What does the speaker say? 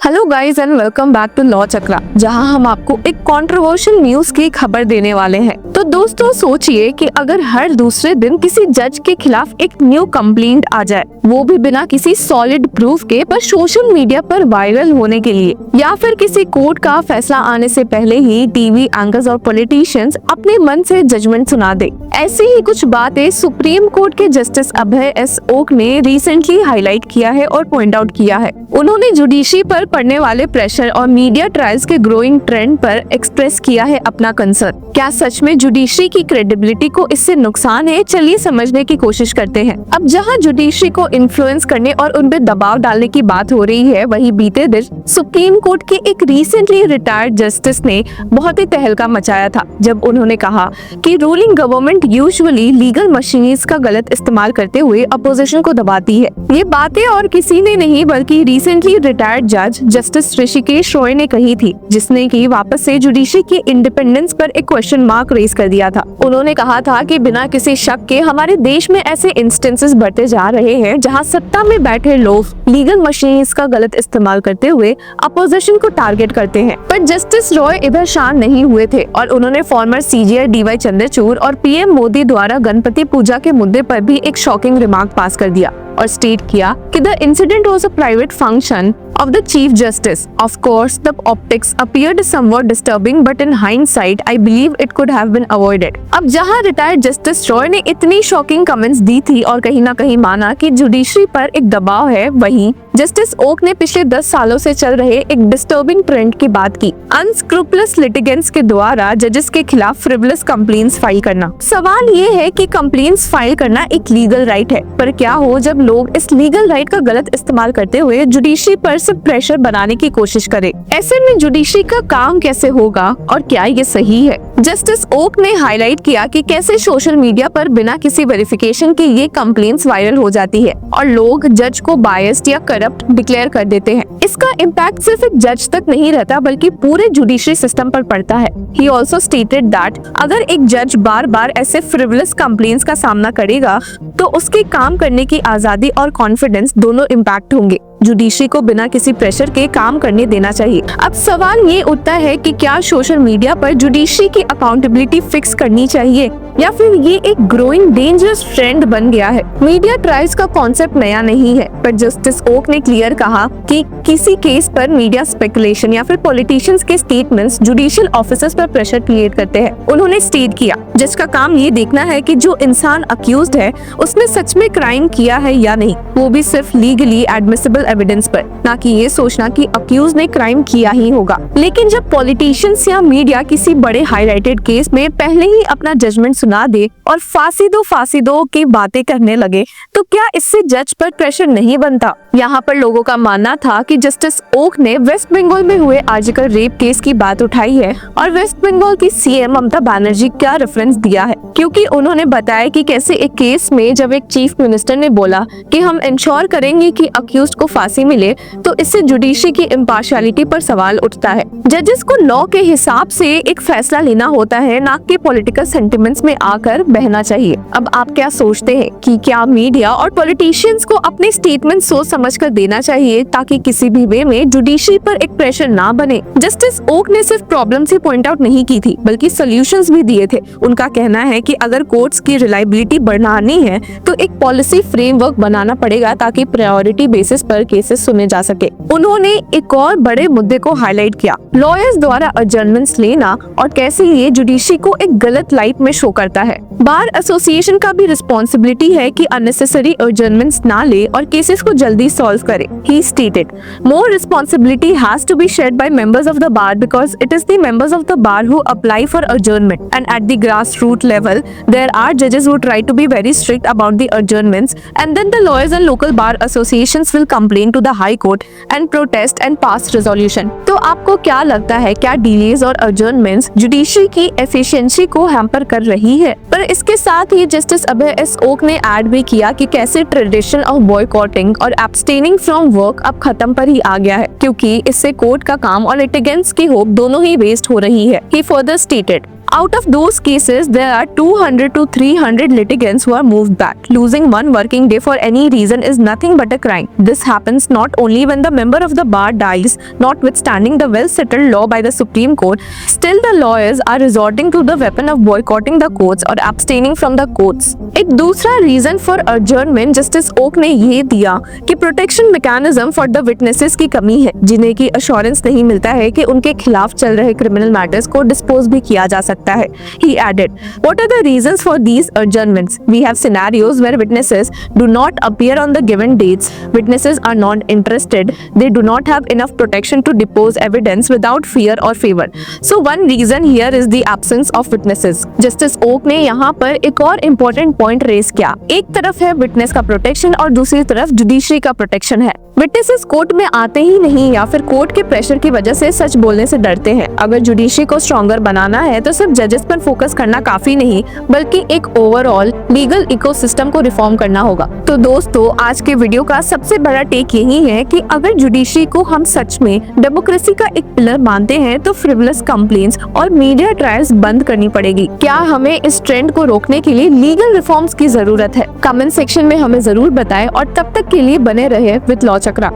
Hello guys and welcome back to law Chakra, जहां हम आपको एक कंट्रोवर्शियल न्यूज की खबर देने वाले हैं। तो दोस्तों सोचिए कि अगर हर दूसरे दिन किसी जज के खिलाफ एक न्यू कंप्लेंट आ जाए, वो भी बिना किसी सॉलिड प्रूफ के, पर सोशल मीडिया पर वायरल होने के लिए, या फिर किसी कोर्ट का फैसला आने से पहले ही टीवी एंकर्स और पॉलिटिशियंस अपने मन से जजमेंट सुना दे। ऐसी ही कुछ बातें सुप्रीम कोर्ट के जस्टिस अभय एस ओक ने रिसेंटली हाईलाइट किया है और पॉइंट आउट किया है। उन्होंने जुडिशरी पर पड़ने वाले प्रेशर और मीडिया ट्रायल्स के ग्रोइंग ट्रेंड पर एक्सप्रेस किया है अपना कंसर्न। क्या सच में जुडिशरी की क्रेडिबिलिटी को इससे नुकसान है? चलिए समझने की कोशिश करते हैं। अब जहां जुडिशरी को इन्फ्लुएंस करने और उन पे दबाव डालने की बात हो रही है, वहीं बीते दिन सुप्रीम कोर्ट के एक रिसेंटली रिटायर्ड जस्टिस ने बहुत ही तहलका मचाया था, जब उन्होंने कहा कि ruling government usually legal machineries का गलत इस्तेमाल करते हुए अपोजिशन को दबाती है। ये बातें और किसी ने नहीं बल्कि रिसेंटली रिटायर्ड जज जस्टिस ऋषिकेश रॉय ने कही थी, जिसने की वापस से जुडिशरी की इंडिपेंडेंस पर एक क्वेश्चन मार्क रेज कर दिया था। उन्होंने कहा था कि बिना किसी शक के हमारे देश में ऐसे इंस्टेंसेस बढ़ते जा रहे हैं जहां सत्ता में बैठे लोग लीगल मशीनरीज का गलत इस्तेमाल करते हुए अपोजिशन को टारगेट करते हैं। पर जस्टिस रॉय इधर शांत नहीं हुए थे और उन्होंने फॉर्मर सीजीआई डीवाई चंद्रचूड़ और पीएम मोदी द्वारा गणपति पूजा के मुद्दे पर भी एक शॉकिंग रिमार्क पास कर दिया और स्टेट किया कि the incident was a private function of the Chief Justice. Of course, the optics appeared somewhat disturbing, but in hindsight, I believe it could have been avoided. अब जहां रिटायर्ड जस्टिस रॉय ने इतनी shocking comments दी थी और कहीं ना कहीं माना कि जुडिशरी पर एक दबाव है, वहीं जस्टिस ओक ने पिछले 10 सालों से चल रहे एक डिस्टर्बिंग ट्रेंड की बात की, अनस्क्रूपलस लिटिगेंट्स के द्वारा जजेस के खिलाफ फ्रिवलस कंप्लेंट्स फाइल करना। सवाल ये है कि कंप्लेंट्स फाइल करना एक लीगल राइट है, पर क्या हो जब लोग इस लीगल राइट का गलत इस्तेमाल करते हुए जुडिशरी पर प्रेशर बनाने की कोशिश करे? ऐसे में जुडिशरी का काम कैसे होगा और क्या ये सही है? जस्टिस ओक ने हाईलाइट किया कि कैसे सोशल मीडिया पर बिना किसी वेरिफिकेशन के ये कंप्लेंट्स वायरल हो जाती है और लोग जज को बायस्ड या करप्ट डिक्लेयर कर देते हैं। इसका इम्पैक्ट सिर्फ एक जज तक नहीं रहता बल्कि पूरे जुडिशरी सिस्टम पर पड़ता है। ही ऑल्सो स्टेटेड दैट अगर एक जज बार बार ऐसे फ्रिवलस कंप्लेंट्स का सामना करेगा तो उसके काम करने की आजादी और कॉन्फिडेंस दोनों इम्पैक्ट होंगे। जुडिशरी को बिना किसी प्रेशर के काम करने देना चाहिए। अब सवाल ये उठता है कि क्या सोशल मीडिया पर जुडिशरी की अकाउंटेबिलिटी फिक्स करनी चाहिए या फिर ये एक ग्रोइंग डेंजरस ट्रेंड बन गया है? मीडिया ट्रायल्स का कॉन्सेप्ट नया नहीं है, पर जस्टिस ओक ने क्लियर कहा कि किसी केस पर मीडिया स्पेकुलेशन या फिर पॉलिटिशियंस के स्टेटमेंट्स जुडिशियल ऑफिसर्स पर प्रेशर क्रिएट करते हैं। उन्होंने स्टेट किया जज का काम ये देखना है कि जो इंसान अक्यूज्ड है उसने सच में क्राइम किया है या नहीं, वो भी सिर्फ लीगली एडमिसिबल एविडेंस पर, ना कि ये सोचना कि अक्यूज ने क्राइम किया ही होगा। लेकिन जब पॉलिटिशियंस या मीडिया किसी बड़े हाईलाइटेड केस में पहले ही अपना जजमेंट सुना दे और फांसी दो की बातें करने लगे, तो क्या इससे जज पर प्रेशर नहीं बनता? यहाँ पर लोगों का मानना था कि जस्टिस ओक ने वेस्ट बंगाल में हुए आर्जिकल रेप केस की बात उठाई है और वेस्ट बंगाल की सीएम ममता बनर्जी का रेफरेंस दिया है, क्योंकि उन्होंने बताया कि कैसे एक केस में जब एक चीफ मिनिस्टर ने बोला कि हम इंश्योर करेंगे कि अक्यूज्ड को फांसी मिले, तो इससे जुडिशरी की इम्पार्शियलिटी पर सवाल उठता है। जजेस को लॉ के हिसाब से एक फैसला लेना होता है, ना कि पॉलिटिकल सेंटिमेंट्स में आकर बहना चाहिए। अब आप क्या सोचते हैं कि क्या मीडिया और पॉलिटिशियंस को अपने स्टेटमेंट सोच समझकर देना चाहिए ताकि किसी भी वे में जुडिशरी पर एक प्रेशर ना बने? जस्टिस ओक ने सिर्फ प्रॉब्लम्स ही पॉइंट आउट नहीं की थी बल्कि सॉल्यूशंस भी दिए थे। उनका कहना है कि अगर कोर्ट्स की रिलायबिलिटी बढ़ानी है तो एक पॉलिसी फ्रेमवर्क बनाना पड़ेगा ताकि प्रायोरिटी बेसिस पर केसेस सुने जा सके। उन्होंने एक और बड़े मुद्दे को हाईलाइट किया, लॉयर्स द्वारा एडजर्नमेंट्स लेना और कैसे ये जुडिशरी को एक गलत लाइट में शो करता है। बार एसोसिएशन का भी रिस्पॉन्सिबिलिटी है कि अननेसेसरी एडजर्नमेंट्स ना ले और केसेस को जल्दी सॉल्व करे। He stated, more responsibility has to be shared by members of the bar because it is the members of the bar who apply for adjournment, and at the grassroots level there are judges who try to be very strict about the adjournments, and then the lawyers and local bar associations will complain to the high court and protest and pass resolution. तो आपको क्या लगता है, क्या delays और adjournments judiciary की efficiency को hamper कर रही है? पर इसके साथ ही जस्टिस अभय एस ओक ने ऐड भी किया कि कैसे ट्रेडिशन ऑफ बॉयकॉटिंग और एब्सटेनिंग फ्रॉम वर्क अब खत्म पर ही आ गया है, क्योंकि इससे कोर्ट का काम और लिटिगेंट्स की होप दोनों ही वेस्ट हो रही है। He further stated, Out of those cases, there are 200 to 300 litigants who are moved back. Losing one working day for any reason is nothing but a crime. This happens not only when the member of the bar dies, notwithstanding the well-settled law by the Supreme Court, still the lawyers are resorting to the weapon of boycotting the courts or abstaining from the courts. एक दूसरा reason for adjournment Justice Oka ने ये दिया कि protection mechanism for the witnesses की कमी है, जिन्हें की अश्योरेंस नहीं मिलता है कि उनके खिलाफ चल रहे क्रिमिनल मैटर्स को डिस्पोज भी किया जा सकता है. He added, "What are the reasons for these adjournments? We have scenarios where witnesses do not appear on the given dates. Witnesses are not interested. They do not have enough protection to depose evidence without fear or favor. So one reason here is the absence of witnesses." Justice Oka ने यहाँ पर एक और important point raise किया. एक तरफ है witness का प्रोटेक्शन और दूसरी तरफ जुडिशरी का प्रोटेक्शन है. विटनेसेस कोर्ट में आते ही नहीं या फिर कोर्ट के प्रेशर की वजह से सच बोलने से डरते हैं. अगर जुडिशरी को स्ट्रॉन्गर बनाना है तो सिर्फ जजेस पर फोकस करना काफी नहीं, बल्कि एक ओवरऑल लीगल इकोसिस्टम को रिफॉर्म करना होगा. तो दोस्तों, आज के वीडियो का सबसे बड़ा टेक यही है कि अगर जुडिशरी को हम सच में डेमोक्रेसी का एक पिलर मानते हैं तो फ्रिवलस कंप्लेंट्स और मीडिया ट्रायल्स बंद करनी पड़ेगी. क्या हमें इस ट्रेंड को रोकने के लिए लीगल रिफॉर्म्स की जरूरत है? कमेंट सेक्शन में हमें जरूर बताएं और तब तक के लिए बने रहे विद लॉ चक्रा.